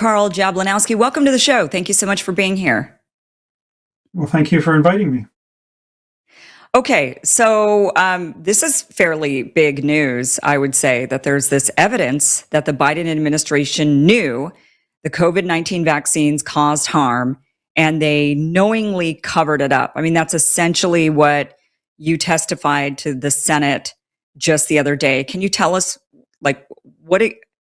Carl Jablanowski, welcome to the show. Thank you so much for being here. Well, thank you for inviting me. Okay, so this is fairly big news, I would say, that there's this evidence that the Biden administration knew the COVID-19 vaccines caused harm and they knowingly covered it up. I mean, that's essentially what you testified to the Senate just the other day. Can you tell us, like,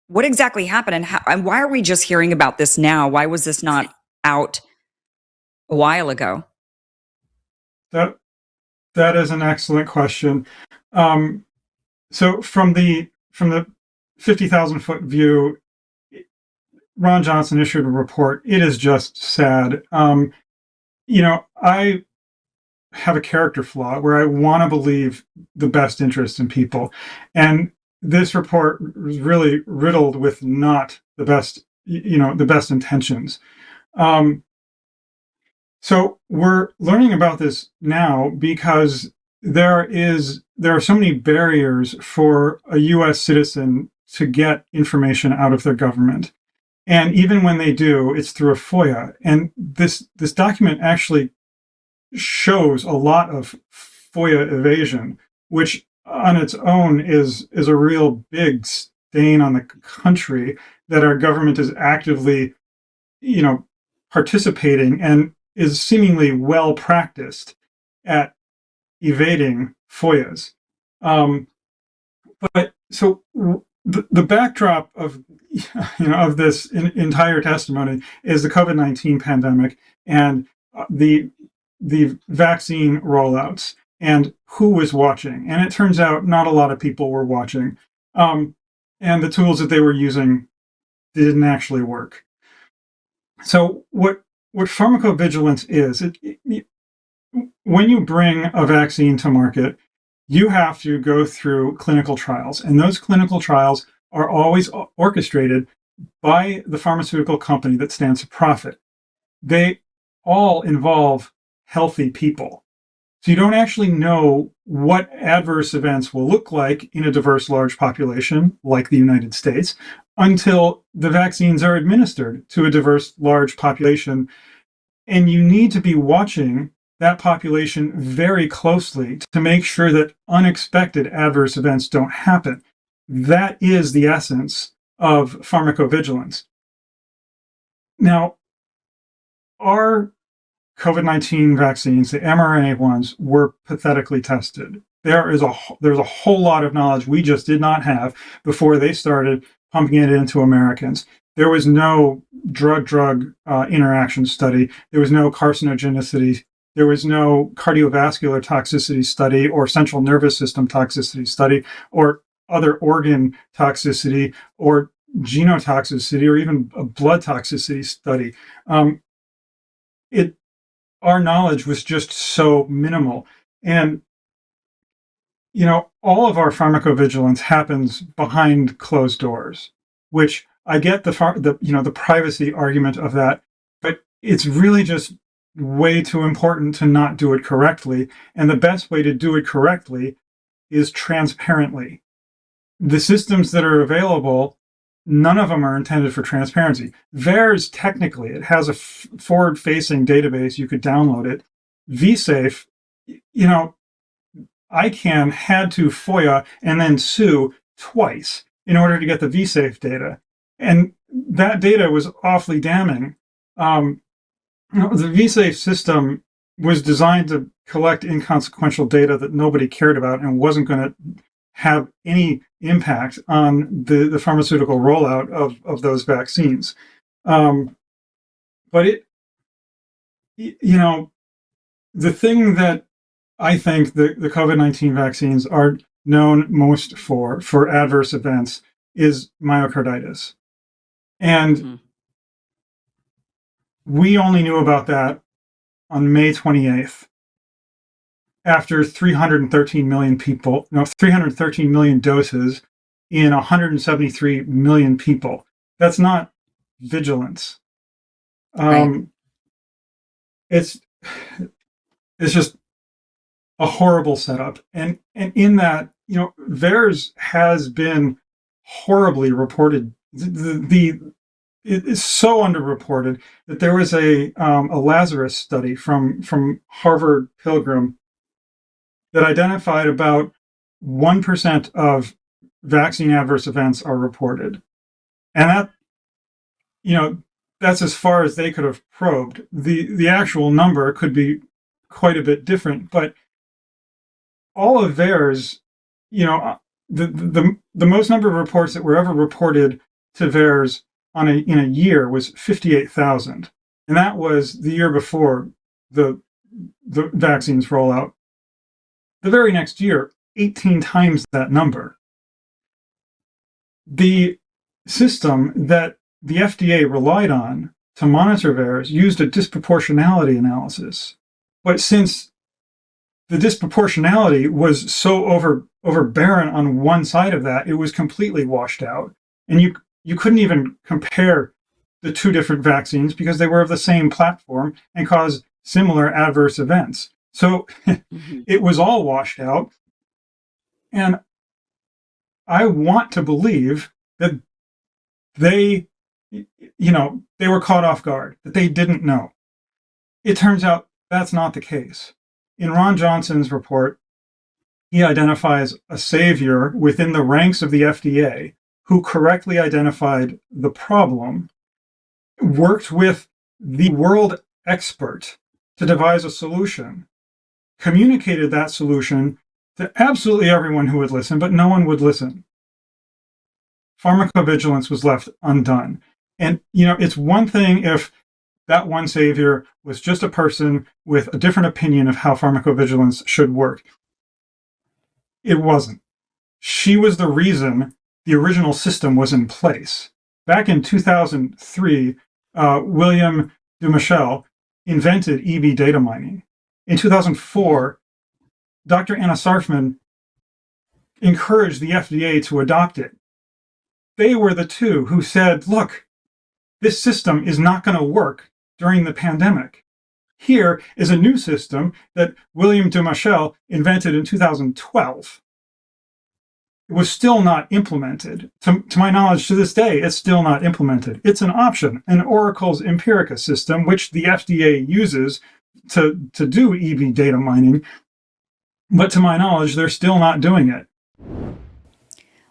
what exactly happened and why are we just hearing about this now? Why was this not out a while ago? That that is an excellent question. So from the 50,000 foot view, Ron Johnson issued a report. It is just sad. I have a character flaw where I want to believe the best interest in people, and this report was really riddled with not the best, the best intentions. Um, So we're learning about this now because there are so many barriers for a US citizen to get information out of their government. And even when they do, it's through a FOIA. And this document actually shows a lot of FOIA evasion, which on its own is a real big stain on the country that our government is actively, you know, participating and is seemingly well practiced at evading FOIAs. Um, but so the backdrop of of this entire testimony is the COVID-19 pandemic and the vaccine rollouts and who was watching. And it turns out not a lot of people were watching, and the tools that they were using didn't actually work. So what pharmacovigilance is, when you bring a vaccine to market, you have to go through clinical trials, and those clinical trials are always orchestrated by the pharmaceutical company that stands to profit. They all involve healthy people. So you don't actually know what adverse events will look like in a diverse large population like the United States until the vaccines are administered to a diverse large population. And you need to be watching that population very closely to make sure that unexpected adverse events don't happen. That is the essence of pharmacovigilance. Now, our COVID-19 vaccines, the mRNA ones, were pathetically tested. There's a whole lot of knowledge we just did not have before they started pumping it into Americans. There was no drug-drug interaction study. There was no carcinogenicity. There was no cardiovascular toxicity study or central nervous system toxicity study or other organ toxicity or genotoxicity or even a blood toxicity study. Our knowledge was just so minimal. And, all of our pharmacovigilance happens behind closed doors, which I get the privacy argument of that, but it's really just way too important to not do it correctly. And the best way to do it correctly is transparently. The systems that are available, none of them are intended for transparency. VAERS, technically, it has a forward-facing database. You could download it. vSafe, ICANN had to FOIA and then sue twice in order to get the vSafe data. And that data was awfully damning. The vSafe system was designed to collect inconsequential data that nobody cared about and wasn't going to have any impact on the pharmaceutical rollout of those vaccines. But the thing that I think the COVID-19 vaccines are known most for adverse events is myocarditis. And we only knew about that on May 28th, after 313 million people, 313 million doses in 173 million people. That's not vigilance. Right. It's just a horrible setup. And in that, VAERS has been horribly reported. The it is so underreported that there was a Lazarus study from Harvard Pilgrim that identified about 1% of vaccine adverse events are reported. And that, you know, that's as far as they could have probed. The actual number could be quite a bit different, but all of theirs, you know, the most number of reports that were ever reported to VAERS in a year was 58,000, and that was the year before the vaccines rollout. The very next year, 18 times that number. The system that the FDA relied on to monitor VAERS used a disproportionality analysis, but since the disproportionality was so overbearing on one side of that, it was completely washed out, and you couldn't even compare the two different vaccines because they were of the same platform and caused similar adverse events. So it was all washed out. And I want to believe that they, they were caught off guard, that they didn't know. It turns out that's not the case. In Ron Johnson's report, he identifies a savior within the ranks of the FDA who correctly identified the problem, worked with the world expert to devise a solution, communicated that solution to absolutely everyone who would listen, but no one would listen. Pharmacovigilance was left undone. And, it's one thing if that one savior was just a person with a different opinion of how pharmacovigilance should work. It wasn't. She was the reason the original system was in place. Back in 2003, William Dumichel invented EV data mining. In 2004, Dr. Anna Sarfman encouraged the FDA to adopt it. They were the two who said, look, this system is not going to work during the pandemic. Here is a new system that William Dumichel invented in 2012. It was still not implemented. To my knowledge, to this day, it's still not implemented. It's an option, an Oracle's Empirica system, which the FDA uses to do EV data mining. But to my knowledge, they're still not doing it.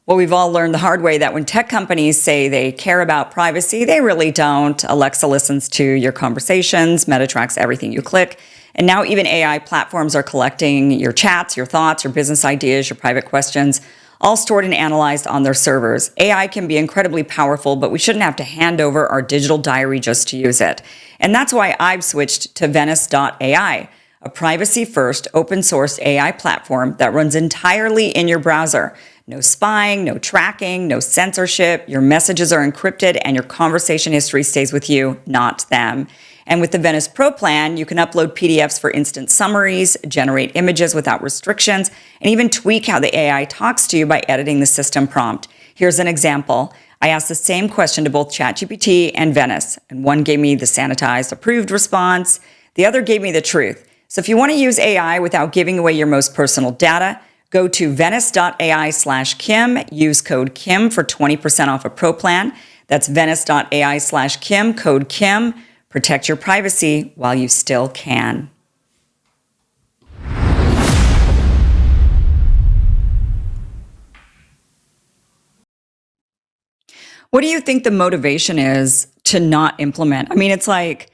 Well, we've all learned the hard way that when tech companies say they care about privacy, they really don't. Alexa listens to your conversations, Meta tracks everything you click. And now even AI platforms are collecting your chats, your thoughts, your business ideas, your private questions, all stored and analyzed on their servers. AI can be incredibly powerful, but we shouldn't have to hand over our digital diary just to use it. And that's why I've switched to Venice.ai, a privacy-first, open-source AI platform that runs entirely in your browser. No spying, no tracking, no censorship. Your messages are encrypted and your conversation history stays with you, not them. And with the Venice Pro plan, you can upload PDFs for instant summaries, generate images without restrictions, and even tweak how the AI talks to you by editing the system prompt. Here's an example. I asked the same question to both ChatGPT and Venice, and one gave me the sanitized, approved response. The other gave me the truth. So if you want to use AI without giving away your most personal data, go to venice.ai/Kim, use code Kim for 20% off a pro plan. That's venice.ai/Kim, code Kim. Protect your privacy while you still can. What do you think the motivation is to not implement? I mean, it's like,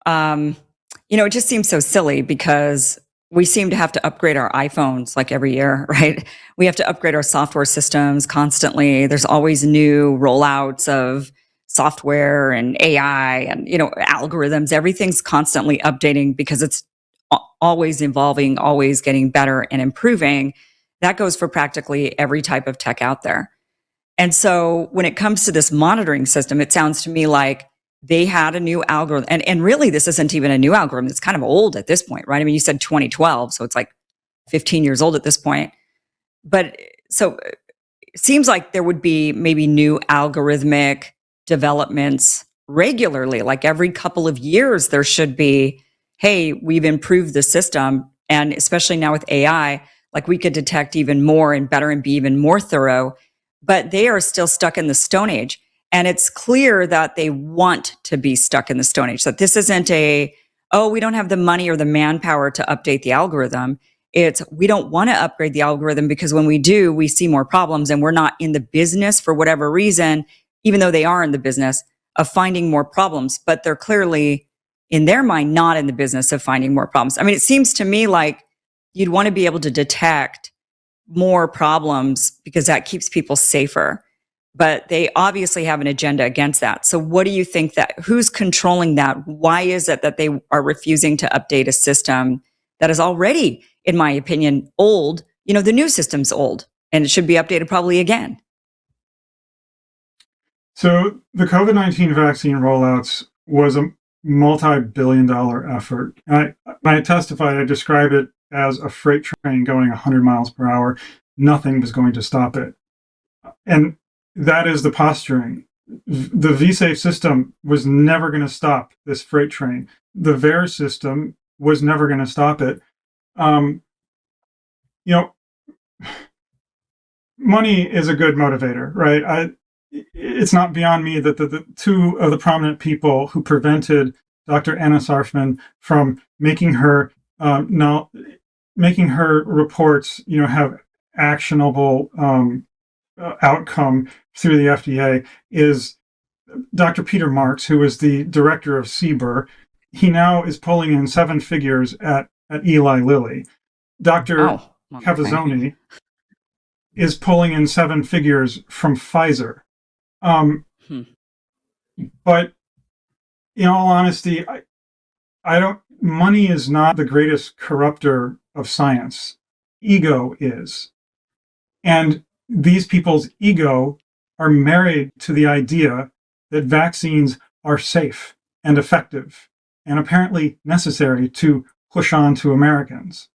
it just seems so silly because we seem to have to upgrade our iPhones like every year, right? We have to upgrade our software systems constantly. There's always new rollouts of software and AI and, algorithms. Everything's constantly updating because it's always evolving, always getting better and improving. That goes for practically every type of tech out there. And so when it comes to this monitoring system, it sounds to me like they had a new algorithm. And really, this isn't even a new algorithm. It's kind of old at this point, right? I mean, you said 2012, so it's like 15 years old at this point. But so it seems like there would be maybe new algorithmic developments regularly, like every couple of years, there should be, hey, we've improved the system. And especially now with AI, like we could detect even more and better and be even more thorough. But they are still stuck in the Stone Age. And it's clear that they want to be stuck in the Stone Age, that this isn't oh, we don't have the money or the manpower to update the algorithm. It's we don't want to upgrade the algorithm because when we do, we see more problems and we're not in the business for whatever reason, even though they are in the business of finding more problems, but they're clearly in their mind not in the business of finding more problems. I mean, it seems to me like you'd want to be able to detect more problems because that keeps people safer. But they obviously have an agenda against that. So what do you think who's controlling that? Why is it that they are refusing to update a system that is already, in my opinion, old? You know, the new system's old and it should be updated probably again. So the COVID-19 vaccine rollouts was a multi-billion-dollar effort. When I testified, I described it as a freight train going 100 miles per hour. Nothing was going to stop it. And that is the posturing. The V-Safe system was never going to stop this freight train. The VAERS system was never going to stop it. You know, money is a good motivator, right? It's not beyond me that the two of the prominent people who prevented Dr. Anna Sarfman from making her making her reports, have actionable outcome through the FDA is Dr. Peter Marks, who is the director of CBER. He now is pulling in 7 figures at Eli Lilly. Dr. Cavazzoni is pulling in 7 figures from Pfizer. But in all honesty, I don't. Money is not the greatest corrupter of science. Ego is, and these people's ego are married to the idea that vaccines are safe and effective, and apparently necessary to push on to Americans.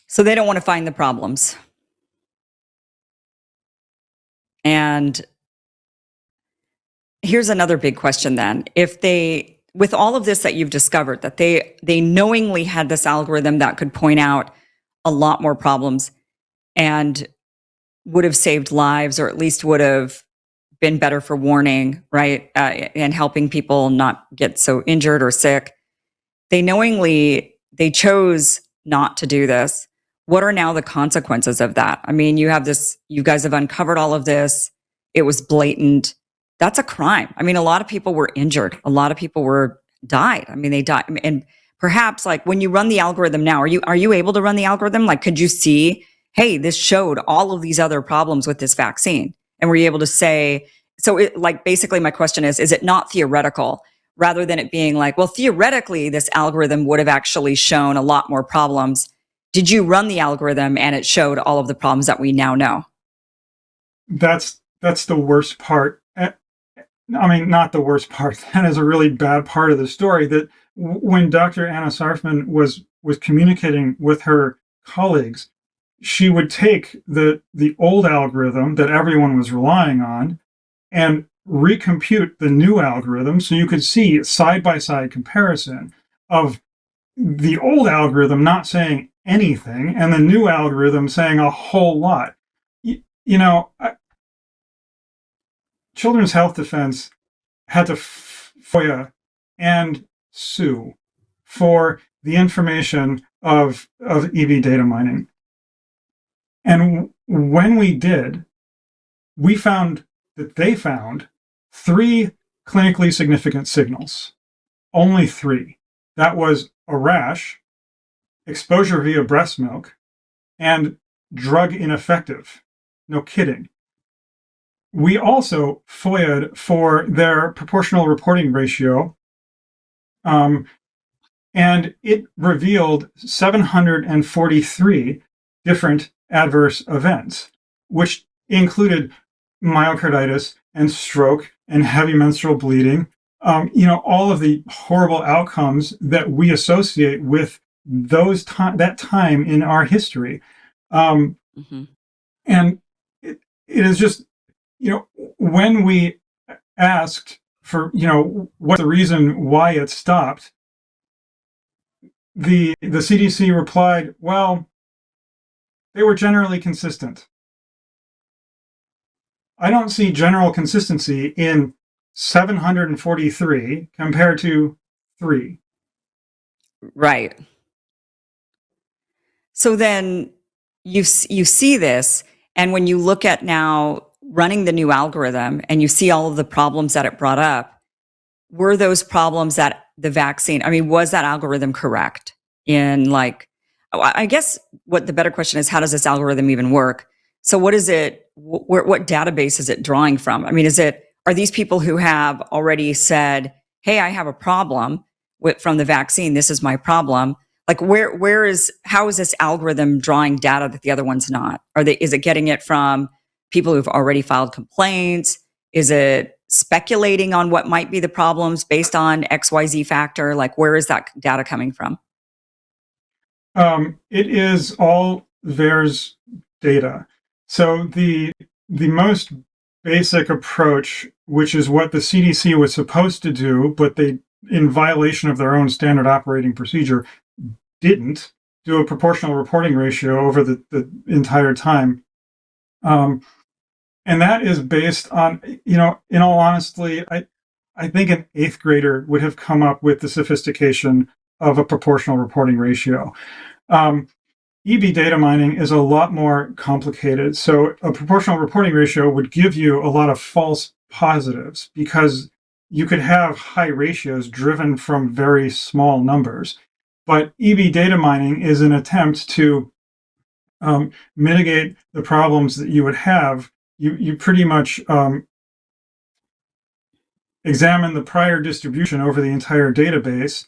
So they don't want to find the problems. And here's another big question then. If they, with all of this that you've discovered, that they knowingly had this algorithm that could point out a lot more problems and would have saved lives, or at least would have been better for warning, right? And helping people not get so injured or sick. They chose not to do this. What are now the consequences of that? I mean, you guys have uncovered all of this. It was blatant. That's a crime. I mean, a lot of people were injured. A lot of people died. I mean, they died. And perhaps like when you run the algorithm now, are you able to run the algorithm? Like, could you see, hey, this showed all of these other problems with this vaccine? And were you able to say, basically my question is it not theoretical? Rather than it being like, well, theoretically, this algorithm would have actually shown a lot more problems. Did you run the algorithm and it showed all of the problems that we now know? That's the worst part. I mean, not the worst part. That is a really bad part of the story. That when Dr. Anna Sarfman was communicating with her colleagues, she would take the old algorithm that everyone was relying on and recompute the new algorithm, so you could see side-by-side comparison of the old algorithm not saying anything and the new algorithm saying a whole lot. Children's Health Defense had to FOIA and sue for the information of EV data mining. And when we did, we found that they found 3 clinically significant signals. Only 3. That was a rash, exposure via breast milk, and drug ineffective. No kidding. We also FOIA'd for their proportional reporting ratio, and it revealed 743 different adverse events, which included myocarditis and stroke and heavy menstrual bleeding, all of the horrible outcomes that we associate with that time in our history. And it is just, when we asked for, what's the reason why it stopped, the CDC replied, well, they were generally consistent. I don't see general consistency in 743 compared to 3. Right. So then you see this, and when you look at now running the new algorithm and you see all of the problems that it brought up, were those problems that the vaccine, I mean, was that algorithm correct in like, I guess what the better question is, how does this algorithm even work? So what is it, what database is it drawing from? I mean, are these people who have already said, hey, I have a problem from the vaccine, this is my problem. Like how is this algorithm drawing data that the other one's not? Is it getting it from people who've already filed complaints? Is it speculating on what might be the problems based on XYZ factor? Like, where is that data coming from? It is all VAERS data. So the most basic approach, which is what the CDC was supposed to do, but they, in violation of their own standard operating procedure, didn't do a proportional reporting ratio over the entire time. And that is based on, in all honesty, I think an eighth grader would have come up with the sophistication of a proportional reporting ratio. EB data mining is a lot more complicated. So a proportional reporting ratio would give you a lot of false positives because you could have high ratios driven from very small numbers. But EB data mining is an attempt to mitigate the problems that you would have. You pretty much examine the prior distribution over the entire database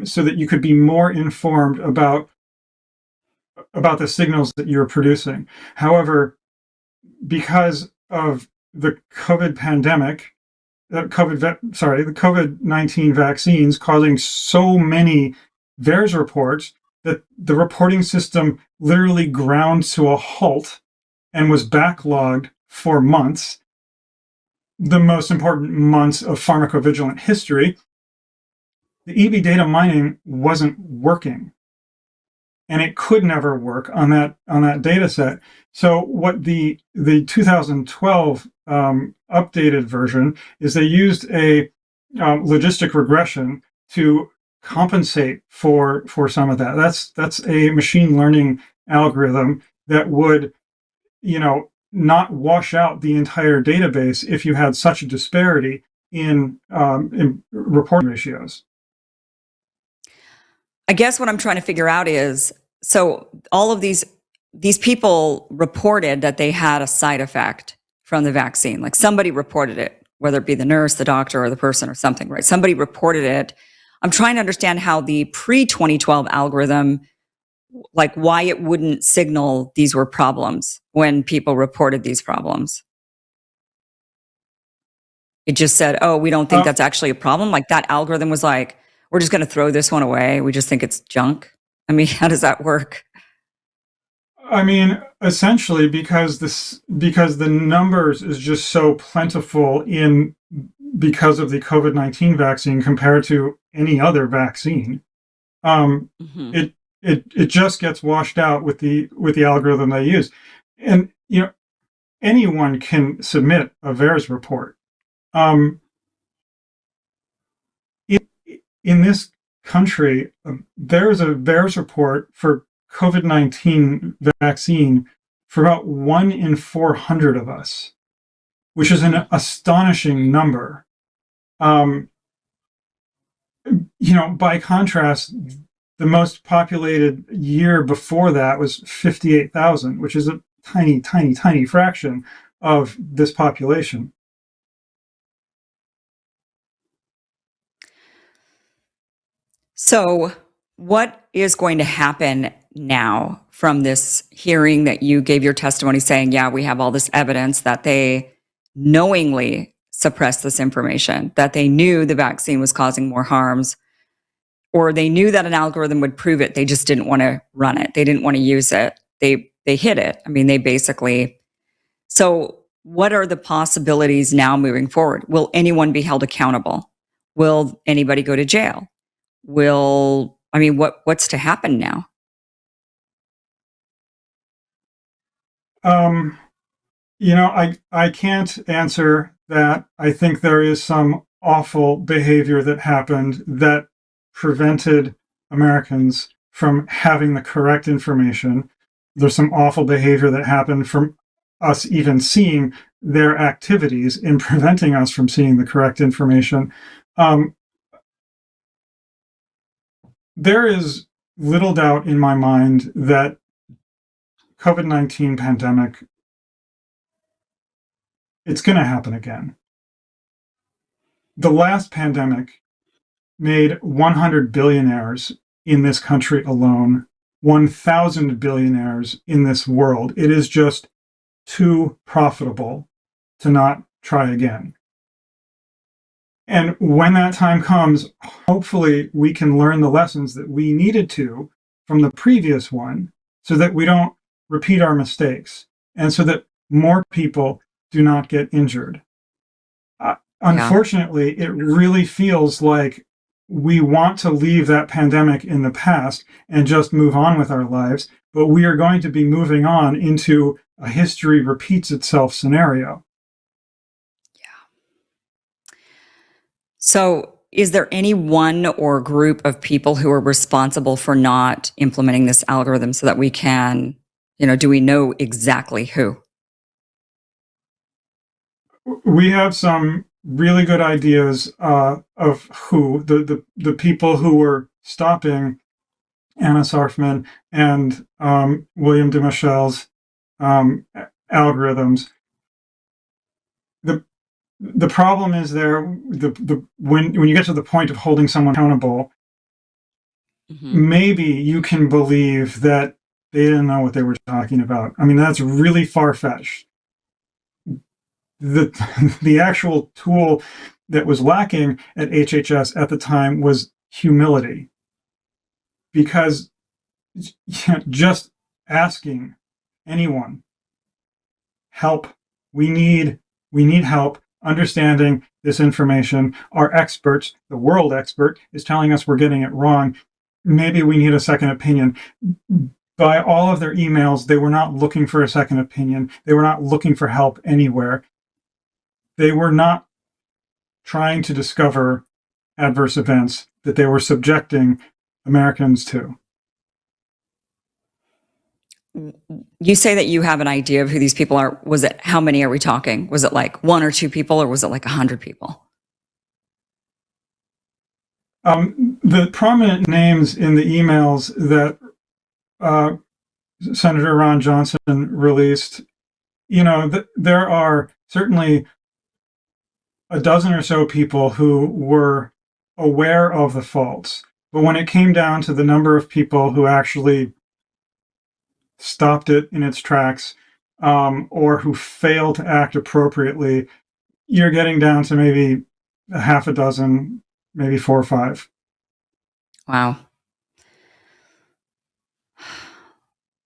so that you could be more informed about the signals that you're producing. However, because of the COVID pandemic, the COVID-19 vaccines causing so many VAERS reports that the reporting system literally ground to a halt and was backlogged for months, the most important months of pharmacovigilance history, the EB data mining wasn't working. And it could never work on that data set. So what the 2012 updated version is, they used a logistic regression to compensate for some of that. That's a machine learning algorithm that would, not wash out the entire database if you had such a disparity in reporting ratios. I guess what I'm trying to figure out is, so all of these people reported that they had a side effect from the vaccine. Like somebody reported it, whether it be the nurse, the doctor, or the person or something, right? Somebody reported it. I'm trying to understand how the pre-2012 algorithm, like why it wouldn't signal these were problems when people reported these problems. It just said, oh, we don't think that's actually a problem. Like that algorithm was like, we're just going to throw this one away. We just think it's junk. I mean, how does that work? I mean, essentially because the numbers is just so plentiful because of the COVID-19 vaccine compared to any other vaccine. Mm-hmm. It just gets washed out with the algorithm they use. And anyone can submit a VAERS report. In this country, there's a VAERS report for COVID-19 vaccine for about 1 in 400 of us, which is an astonishing number. By contrast, the most populated year before that was 58,000, which is a tiny, tiny, tiny fraction of this population. So, what is going to happen now from this hearing that you gave your testimony saying, yeah, we have all this evidence that they knowingly suppressed this information, that they knew the vaccine was causing more harms, or they knew that an algorithm would prove it. They just didn't want to run it. They didn't want to use it. They hid it. I mean, they basically. So, what are the possibilities now moving forward? Will anyone be held accountable? Will anybody go to jail? What's to happen now? Um, I can't answer that. I think there is some awful behavior that happened that prevented Americans from having the correct information. There's some awful behavior that happened from us even seeing their activities in preventing us from seeing the correct information. Um, there is little doubt in my mind that COVID-19 pandemic, it's going to happen again. The last pandemic made 100 billionaires in this country alone, 1,000 billionaires in this world. It is just too profitable to not try again. And when that time comes, hopefully we can learn the lessons that we needed to from the previous one so that we don't repeat our mistakes and so that more people do not get injured. Yeah. Unfortunately, it really feels like we want to leave that pandemic in the past and just move on with our lives, but we are going to be moving on into a history repeats itself scenario. So, is there any one or group of people who are responsible for not implementing this algorithm so that we can, do we know exactly who? We have some really good ideas of who the people who were stopping Anna Sarfman and William DeMichel's algorithms. The the problem is when you get to the point of holding someone accountable, Hmm. maybe you can believe that they didn't know what they were talking about. I mean, that's really far-fetched. The the actual tool that was lacking at HHS at the time was humility, because just asking anyone, help, we need help understanding this information. Our experts, the world expert, is telling us we're getting it wrong. Maybe we need a second opinion. By all of their emails, they were not looking for a second opinion. They were not looking for help anywhere. They were not trying to discover adverse events that they were subjecting Americans to. You say that you have an idea of who these people are. Was it, how many are we talking? Was it like one or two people, or was it like 100 people? The prominent names in the emails that uh, Senator Ron Johnson released, there are certainly a dozen or so people who were aware of the faults. But when it came down to the number of people who actually stopped it in its tracks, or who failed to act appropriately, you're getting down to maybe a half a dozen, maybe 4 or 5. Wow.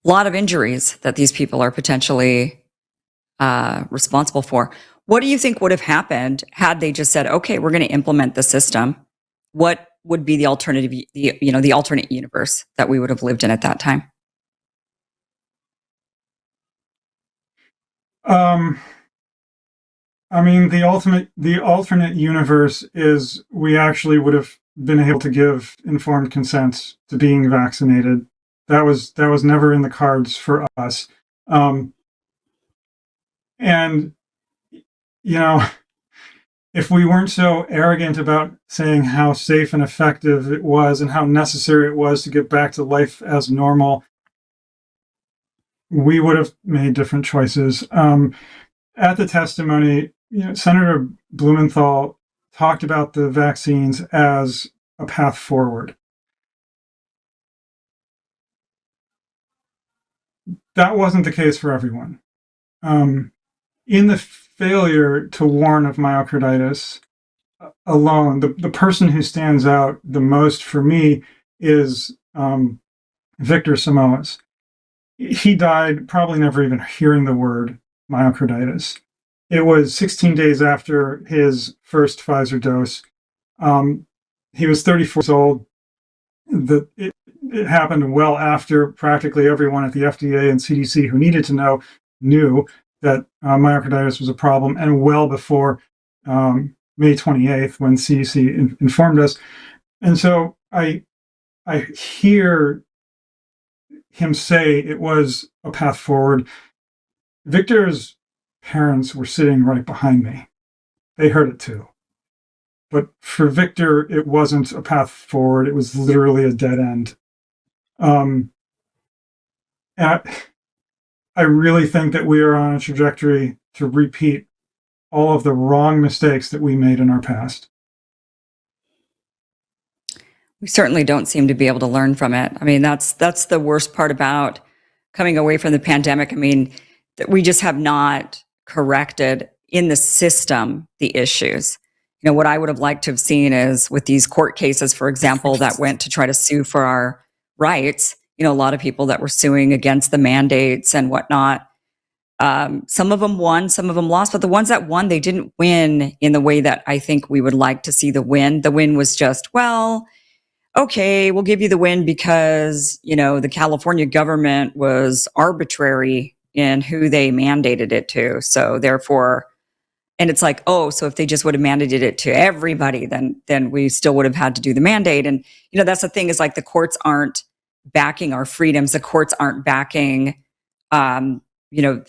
A lot of injuries that these people are potentially responsible for. What do you think would have happened had they just said, "Okay, we're going to implement the system"? What would be the alternative, the alternate universe that we would have lived in at that time? Um, I mean, the alternate universe is we actually would have been able to give informed consent to being vaccinated. That was never in the cards for us. Um, and you know, if we weren't so arrogant about saying how safe and effective it was and how necessary it was to get back to life as normal, we would have made different choices. At the testimony, Senator Blumenthal talked about the vaccines as a path forward. That wasn't the case for everyone. In the failure to warn of myocarditis alone, the person who stands out the most for me is Victor Samoas. He died probably never even hearing the word myocarditis. It was 16 days after his first Pfizer dose. He was 34 years old. It happened well after practically everyone at the FDA and CDC who needed to know knew. that myocarditis was a problem, and well before May 28th, when CDC informed us. And so I hear him say it was a path forward. Victor's parents were sitting right behind me. They heard it too. But for Victor, it wasn't a path forward. It was literally a dead end. And I really think that we are on a trajectory to repeat all of the wrong mistakes that we made in our past. We certainly don't seem to be able to learn from it. I mean, that's the worst part about coming away from the pandemic. I mean, that we just have not corrected in the system the issues. You know, what I would have liked to have seen is with these court cases, for example, that went to try to sue for our rights, you know, a lot of people that were suing against the mandates and whatnot. Some of them won, some of them lost, but the ones that won, they didn't win in the way that I think we would like to see the win. The win was just, well, okay, we'll give you the win because, you know, the California government was arbitrary in who they mandated it to. So therefore, and it's like, oh, so if they just would have mandated it to everybody, then we still would have had to do the mandate. And, you know, that's the thing, is like the courts aren't backing our freedoms. The courts aren't backing, you know,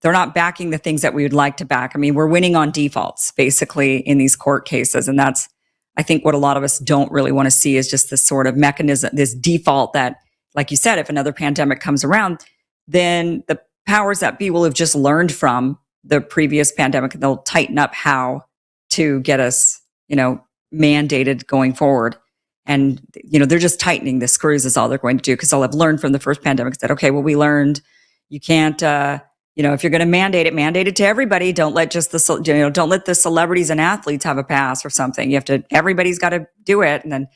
they're not backing the things that we would like to back. I mean, we're winning on defaults basically in these court cases. And that's, I think, what a lot of us don't really want to see, is just this sort of mechanism, this default that, like you said, if another pandemic comes around, then the powers that be will have just learned from the previous pandemic, and they'll tighten up how to get us, you know, mandated going forward. And, you know, they're just tightening the screws is all they're going to do, because they'll have learned from the first pandemic that, okay, well, we learned you can't, you know, if you're going to mandate it to everybody. Don't let just the, you know, don't let the celebrities and athletes have a pass or something. You have to, everybody's got to do it. And then,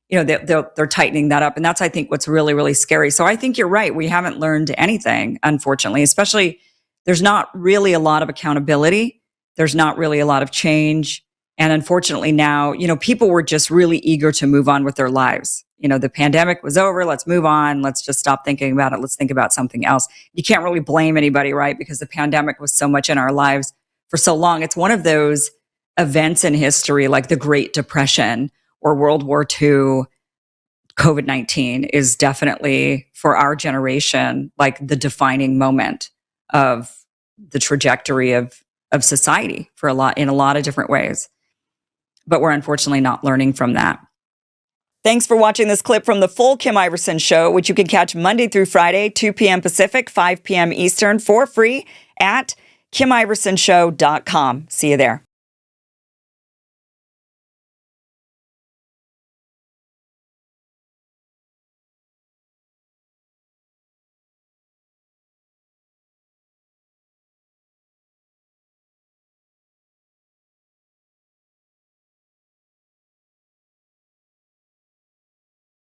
you know, they're tightening that up. And that's, I think, what's really, really scary. So I think you're right. We haven't learned anything, unfortunately, especially there's not really a lot of accountability. There's not really a lot of change. And unfortunately now, you know, people were just really eager to move on with their lives. You know, the pandemic was over. Let's move on. Let's just stop thinking about it. Let's think about something else. You can't really blame anybody, right? Because the pandemic was so much in our lives for so long. It's one of those events in history, like the Great Depression or World War II. COVID-19 is definitely, for our generation, like the defining moment of the trajectory of society for in a lot of different ways. But we're unfortunately not learning from that. Thanks for watching this clip from the full Kim Iversen Show, which you can catch Monday through Friday, 2 p.m. Pacific, 5 p.m. Eastern, for free at KimIversonShow.com. See you there.